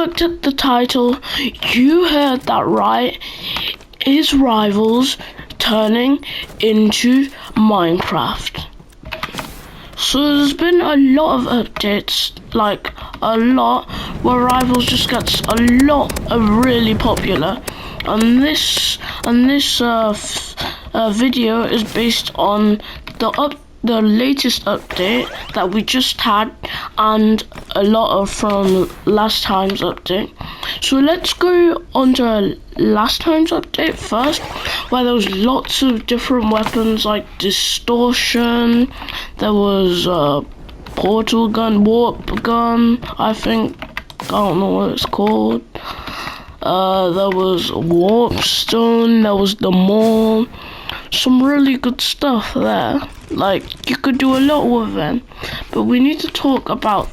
looked at the title, you heard that right. Is Rivals turning into Minecraft? So there's been a lot of updates, like a lot, where Rivals just gets a lot of really popular. And this video is based on the latest update that we just had, and a lot of from last time's update. So let's go on to last time's update first, where there was lots of different weapons like distortion. There was portal gun, warp gun, I don't know what it's called. There was warp stone, there was the mole. Some really good stuff there. Like, you could do a lot with them. But we need to talk about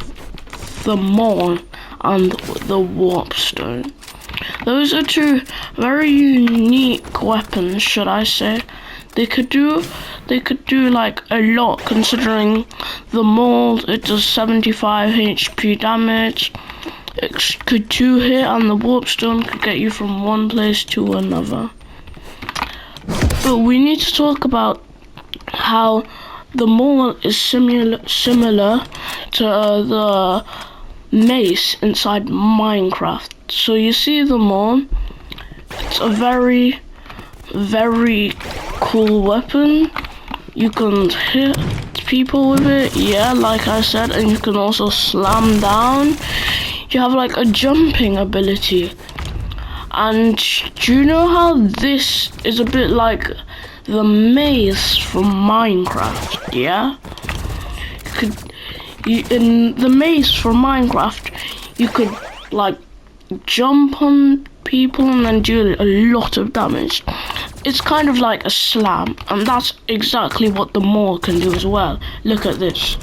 the mole and the warp stone. Those are two very unique weapons, should I say. They could do like a lot, considering the mole, it does 75 HP damage. It could 2-hit, and the warp stone could get you from one place to another. But we need to talk about how the mole is similar to the mace inside Minecraft. So you see the mole, it's a very, very cool weapon. You can hit people with it, yeah, like I said, and you can also slam down. You have like a jumping ability. And do you know how this is a bit like the maze from Minecraft, yeah? In the maze from Minecraft, you could like jump on people and then do a lot of damage. It's kind of like a slam, and that's exactly what the mole can do as well. Look at this.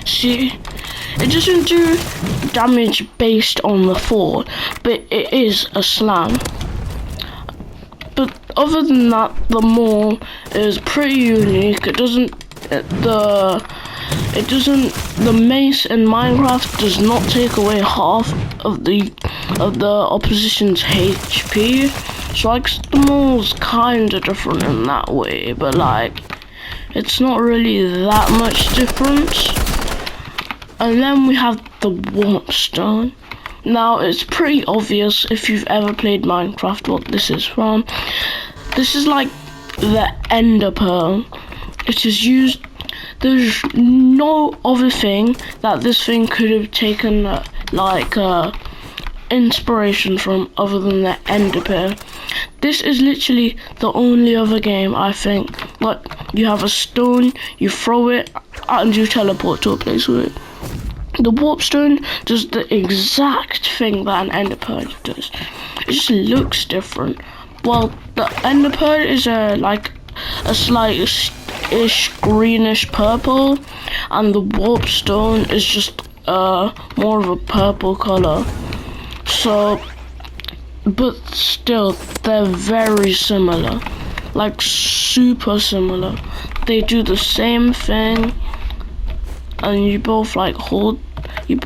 See? It doesn't do damage based on the fall, but it is a slam. But other than that, the mole is pretty unique. The mace in Minecraft does not take away half of the opposition's HP. So like the mole's kinda different in that way, but like it's not really that much difference. And then we have the warp stone. Now it's pretty obvious if you've ever played Minecraft what this is from. This is like the ender pearl. It is used. There's no other thing that this thing could have taken inspiration from other than the ender pearl. This is literally the only other game, I think. Like, you have a stone, you throw it, and you teleport to a place with it. The warp stone does the exact thing that an ender pearl does. It just looks different. Well, the ender pearl is a slight-ish greenish purple, and the warp stone is just more of a purple color. So, but still, they're very similar, like super similar. They do the same thing, and you both like hold. You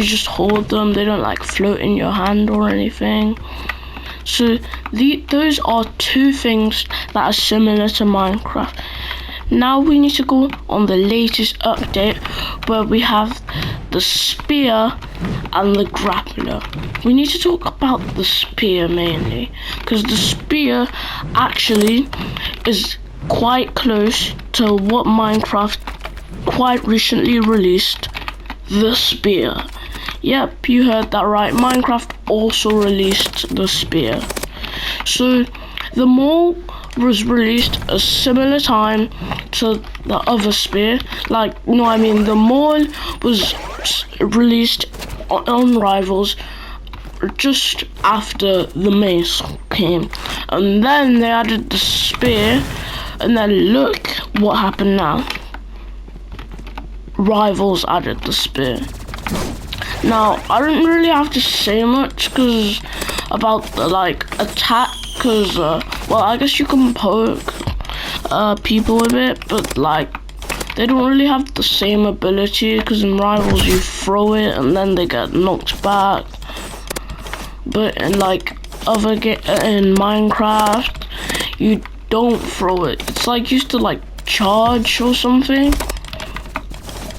just hold them. They don't like float in your hand or anything. So those are two things that are similar to Minecraft. Now we need to go on the latest update, where we have the spear and the grappler. We need to talk about the spear mainly, because the spear actually is quite close to what Minecraft quite recently released, the spear. Yep, you heard that right. Minecraft also released the spear. So the mole was released a similar time to the other spear. The mole was released on Rivals just after the mace came, and then they added the spear, and then look what happened now. Rivals added the spear. Now I don't really have to say much about the attack, I guess you can poke people with it, but they don't really have the same ability, because in Rivals you throw it and then they get knocked back. But in like in Minecraft, you don't throw it. It's like used to like charge or something.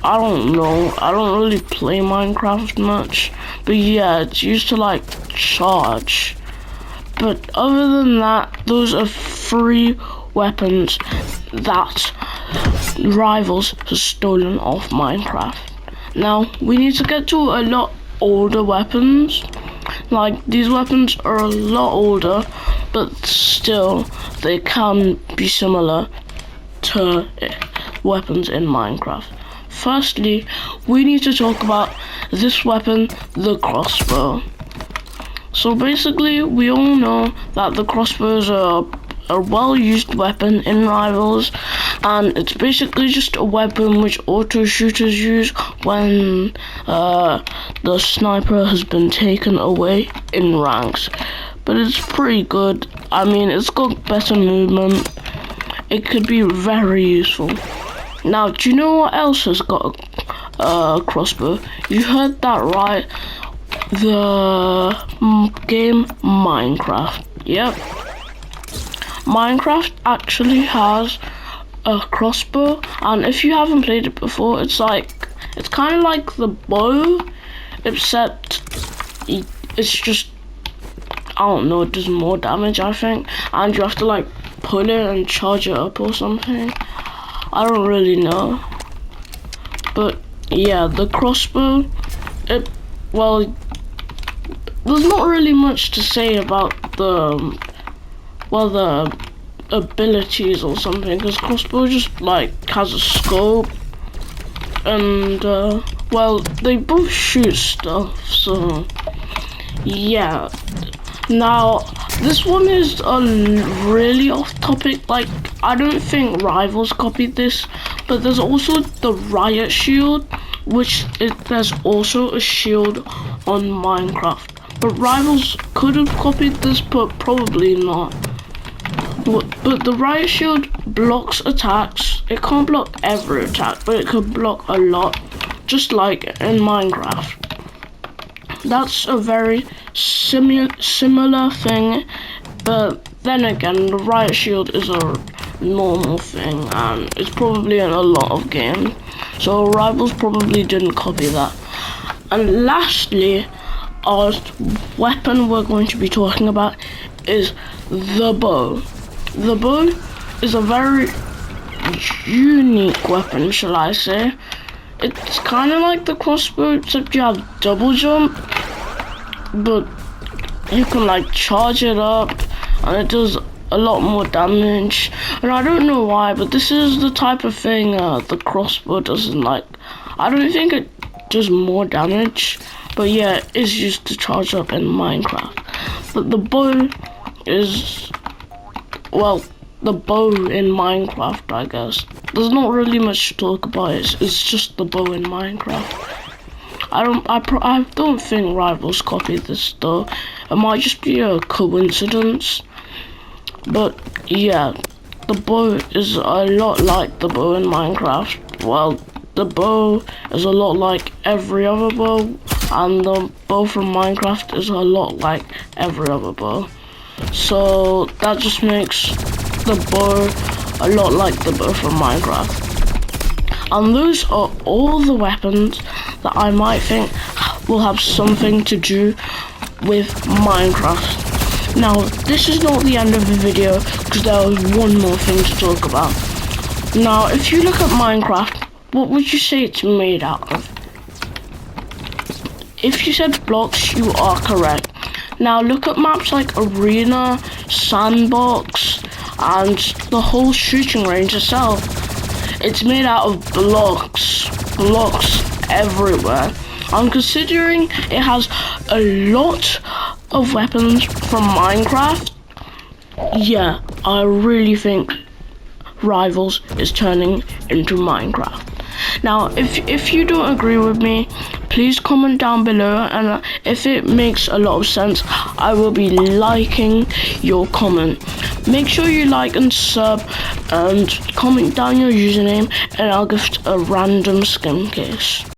I don't know. I don't really play Minecraft much, but yeah, it's used to like charge. But other than that, those are 3 weapons that Rivals has stolen off Minecraft. Now, we need to get to a lot older weapons. Like, these weapons are a lot older, but still, they can be similar to weapons in Minecraft. Firstly, we need to talk about this weapon, the crossbow. So basically, we all know that the crossbows are a well-used weapon in Rivals, and it's basically just a weapon which auto shooters use when the sniper has been taken away in ranks. But it's pretty good. I mean, it's got better movement. It could be very useful. Now, do you know what else has got a crossbow? You heard that right. The game Minecraft. Yep. Minecraft actually has a crossbow, and if you haven't played it before, it's kind of like the bow, except it's just, I don't know, it does more damage, I think, and you have to like pull it and charge it up or something. I don't really know, but yeah, the crossbow, well, there's not really much to say about the abilities or something, because crossbow just like has a scope, and well, they both shoot stuff, so yeah. Now, this one is really off topic. Like, I don't think Rivals copied this, but there's also the riot shield, there's also a shield on Minecraft. But Rivals could have copied this, but probably not. But the riot shield blocks attacks. It can't block every attack, but it can block a lot, just like in Minecraft. That's a very similar thing, but then again, the riot shield is a normal thing, and it's probably in a lot of games, so Rivals probably didn't copy that. And lastly, our weapon we're going to be talking about is the bow. The bow is a very unique weapon, shall I say. It's kind of like the crossbow, except you have double jump, but you can like charge it up, and it does a lot more damage. And I don't know why, but this is the type of thing the crossbow doesn't like. I don't think it does more damage, but yeah, it's used to charge up in Minecraft. But the bow is, well, the bow in Minecraft, I guess. There's not really much to talk about. It's just the bow in Minecraft. I don't think Rivals copied this though. It might just be a coincidence. But yeah, the bow is a lot like the bow in Minecraft. Well, the bow is a lot like every other bow, and the bow from Minecraft is a lot like every other bow. So that just makes the bow a lot like the bow from Minecraft. And those are all the weapons that I might think will have something to do with Minecraft. Now, this is not the end of the video, because there was one more thing to talk about. Now, if you look at Minecraft, what would you say it's made out of? If you said blocks, you are correct. Now, look at maps like Arena, Sandbox, and the whole shooting range itself. It's made out of blocks everywhere. And considering it has a lot of weapons from Minecraft, yeah, I really think Rivals is turning into Minecraft. Now, if you don't agree with me, please comment down below, and if it makes a lot of sense, I will be liking your comment. Make sure you like and sub and comment down your username, and I'll gift a random skin case.